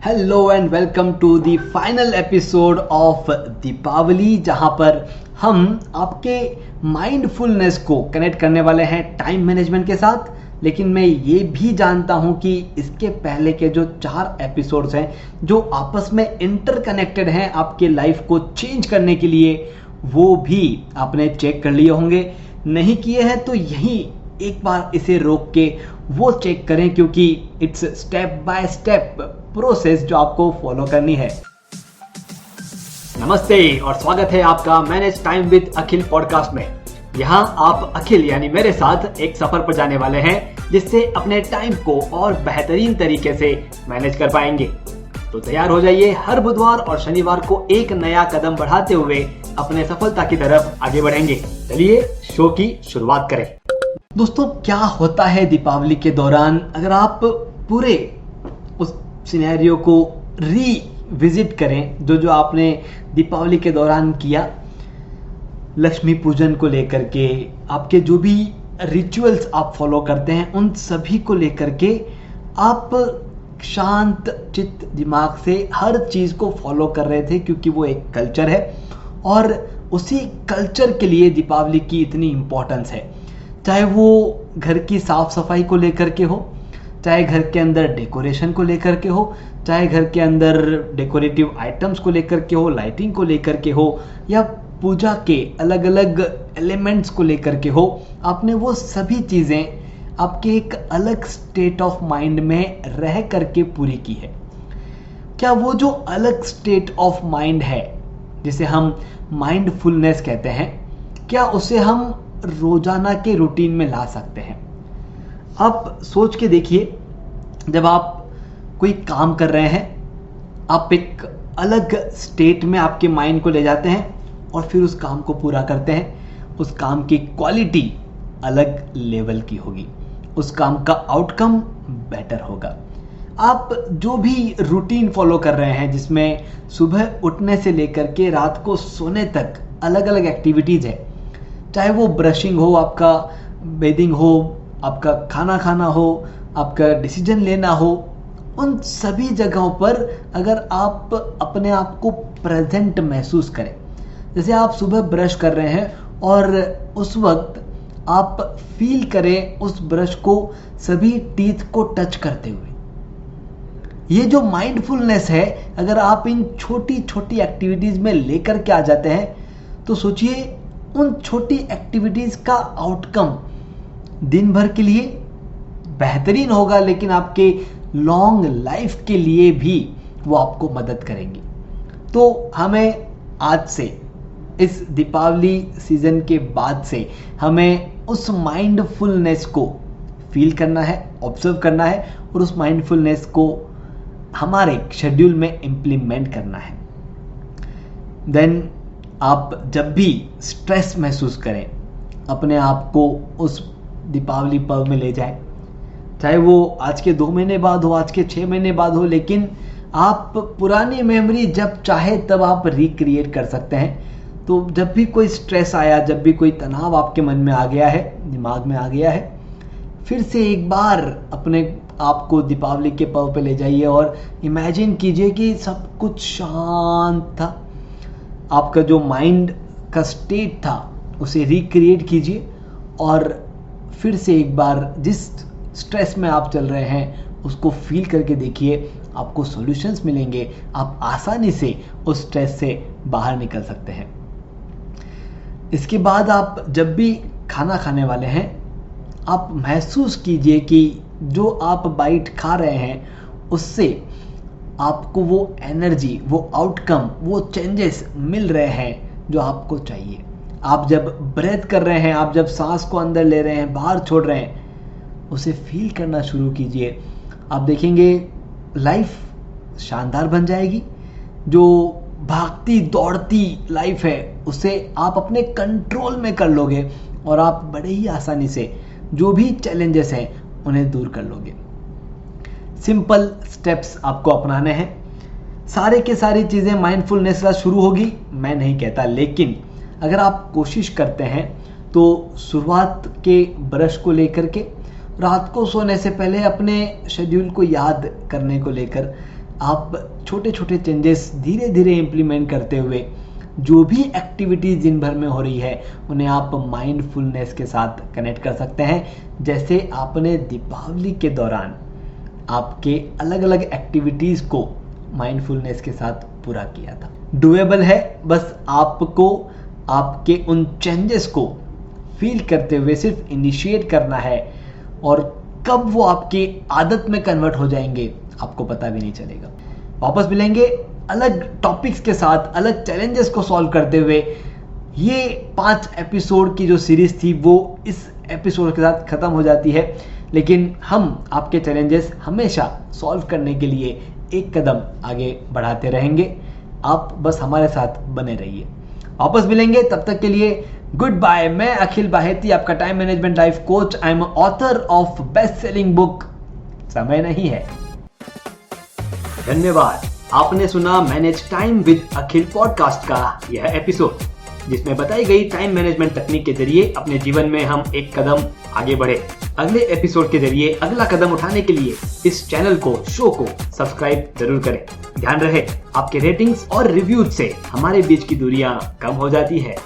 Hello and welcome to the final episode of Deepavali, जहां पर हम आपके माइंडफुलनेस को कनेक्ट करने वाले हैं टाइम मैनेजमेंट के साथ। लेकिन मैं ये भी जानता हूं कि इसके पहले के जो 4 एपिसोड्स हैं जो आपस में इंटरकनेक्टेड हैं आपके लाइफ को चेंज करने के लिए, वो भी आपने चेक कर लिए होंगे। नहीं किए हैं तो यहीं एक बार इसे रोक के वो चेक करें, क्योंकि it's step by step process जो आपको फॉलो करनी है। नमस्ते और स्वागत है आपका manage time with Akhil podcast में। यहाँ आप अखिल यानी मेरे साथ एक सफर पर जाने वाले हैं जिससे अपने टाइम को और बेहतरीन तरीके से मैनेज कर पाएंगे। तो तैयार हो जाइए, हर बुधवार और शनिवार को एक नया कदम बढ़ाते हुए अपने सफलता की तरफ आगे बढ़ेंगे। चलिए शो की शुरुआत करें। दोस्तों, क्या होता है दीपावली के दौरान, अगर आप पूरे उस सिनेरियो को रीविजिट करें जो आपने दीपावली के दौरान किया, लक्ष्मी पूजन को लेकर के, आपके जो भी रिचुअल्स आप फॉलो करते हैं उन सभी को लेकर के आप शांत चित्त दिमाग से हर चीज़ को फॉलो कर रहे थे, क्योंकि वो एक कल्चर है और उसी कल्चर के लिए दीपावली की इतनी इम्पोर्टेंस है। चाहे वो घर की साफ सफाई को लेकर के हो, चाहे घर के अंदर डेकोरेशन को लेकर के हो, चाहे घर के अंदर डेकोरेटिव आइटम्स को लेकर के हो, लाइटिंग को लेकर के हो, या पूजा के अलग अलग एलिमेंट्स को लेकर के हो, आपने वो सभी चीज़ें आपके एक अलग स्टेट ऑफ माइंड में रह करके पूरी की है। क्या वो जो अलग स्टेट ऑफ माइंड है जिसे हम माइंडफुलनेस कहते हैं, क्या उसे हम रोजाना के रूटीन में ला सकते हैं? आप सोच के देखिए, जब आप कोई काम कर रहे हैं, आप एक अलग स्टेट में आपके माइंड को ले जाते हैं और फिर उस काम को पूरा करते हैं। उस काम की क्वालिटी अलग लेवल की होगी, उस काम का आउटकम बेटर होगा। आप जो भी रूटीन फॉलो कर रहे हैं, जिसमें सुबह उठने से लेकर के रात को सोने तक अलग अलग एक्टिविटीज़ है, चाहे वो ब्रशिंग हो, आपका बेदिंग हो, आपका खाना खाना हो, आपका डिसीजन लेना हो, उन सभी जगहों पर अगर आप अपने आप को प्रेजेंट महसूस करें, जैसे आप सुबह ब्रश कर रहे हैं और उस वक्त आप फील करें उस ब्रश को सभी टीथ को टच करते हुए। ये जो माइंडफुलनेस है, अगर आप इन छोटी छोटी एक्टिविटीज़ में लेकर के आ जाते हैं, तो सोचिए उन छोटी एक्टिविटीज़ का आउटकम दिन भर के लिए बेहतरीन होगा, लेकिन आपके लॉन्ग लाइफ के लिए भी वो आपको मदद करेंगी। तो हमें आज से, इस दीपावली सीजन के बाद से, हमें उस माइंडफुलनेस को फील करना है, ऑब्जर्व करना है और उस माइंडफुलनेस को हमारे शेड्यूल में इम्प्लीमेंट करना है। देन आप जब भी स्ट्रेस महसूस करें, अपने आप को उस दीपावली पर्व में ले जाएं, चाहे वो आज के 2 महीने बाद हो, आज के 6 महीने बाद हो, लेकिन आप पुरानी मेमोरी जब चाहे तब आप रिक्रिएट कर सकते हैं। तो जब भी कोई स्ट्रेस आया, जब भी कोई तनाव आपके मन में आ गया है, दिमाग में आ गया है, फिर से एक बार अपने आप को दीपावली के पर्व पे ले जाइए और इमेजिन कीजिए कि सब कुछ शांत था। आपका जो माइंड का स्टेट था उसे रिक्रिएट कीजिए और फिर से एक बार जिस स्ट्रेस में आप चल रहे हैं उसको फील करके देखिए, आपको सॉल्यूशंस मिलेंगे, आप आसानी से उस स्ट्रेस से बाहर निकल सकते हैं। इसके बाद आप जब भी खाना खाने वाले हैं, आप महसूस कीजिए कि जो आप बाइट खा रहे हैं उससे आपको वो एनर्जी, वो आउटकम, वो चेंजेस मिल रहे हैं जो आपको चाहिए। आप जब ब्रेथ कर रहे हैं, आप जब सांस को अंदर ले रहे हैं, बाहर छोड़ रहे हैं, उसे फील करना शुरू कीजिए। आप देखेंगे लाइफ शानदार बन जाएगी। जो भागती दौड़ती लाइफ है उसे आप अपने कंट्रोल में कर लोगे और आप बड़े ही आसानी से जो भी चैलेंजेस हैं उन्हें दूर कर लोगे। सिंपल स्टेप्स आपको अपनाने हैं। सारे के सारी चीज़ें माइंडफुलनेस से शुरू होगी, मैं नहीं कहता, लेकिन अगर आप कोशिश करते हैं तो शुरुआत के ब्रश को लेकर के रात को सोने से पहले अपने शेड्यूल को याद करने को लेकर आप छोटे छोटे चेंजेस धीरे धीरे इम्प्लीमेंट करते हुए जो भी एक्टिविटीज दिन भर में हो रही है उन्हें आप माइंडफुलनेस के साथ कनेक्ट कर सकते हैं। जैसे आपने दीपावली के दौरान आपके अलग अलग एक्टिविटीज को माइंडफुलनेस के साथ पूरा किया था। डुएबल है, बस आपको आपके उन चेंजेस को फील करते हुए सिर्फ इनिशिएट करना है और कब वो आपकी आदत में कन्वर्ट हो जाएंगे आपको पता भी नहीं चलेगा। वापस मिलेंगे अलग टॉपिक्स के साथ, अलग चैलेंजेस को सॉल्व करते हुए। ये 5 एपिसोड की जो सीरीज थी वो इस एपिसोड के साथ खत्म हो जाती है, लेकिन हम आपके चैलेंजेस हमेशा सॉल्व करने के लिए एक कदम आगे बढ़ाते रहेंगे। आप बस हमारे साथ बने रहिए। वापस मिलेंगे, तब तक के लिए गुड बाय। मैं अखिल बाहेती, आपका time management life coach. I am author of best selling book समय नहीं है। धन्यवाद। आपने सुना manage time with Akhil podcast का यह एपिसोड, जिसमें बताई गई टाइम मैनेजमेंट तकनीक के जरिए अपने जीवन में हम एक कदम आगे बढ़े। अगले एपिसोड के जरिए अगला कदम उठाने के लिए इस चैनल को, शो को सब्सक्राइब जरूर करें। ध्यान रहे, आपके रेटिंग्स और रिव्यूज से हमारे बीच की दूरियां कम हो जाती है।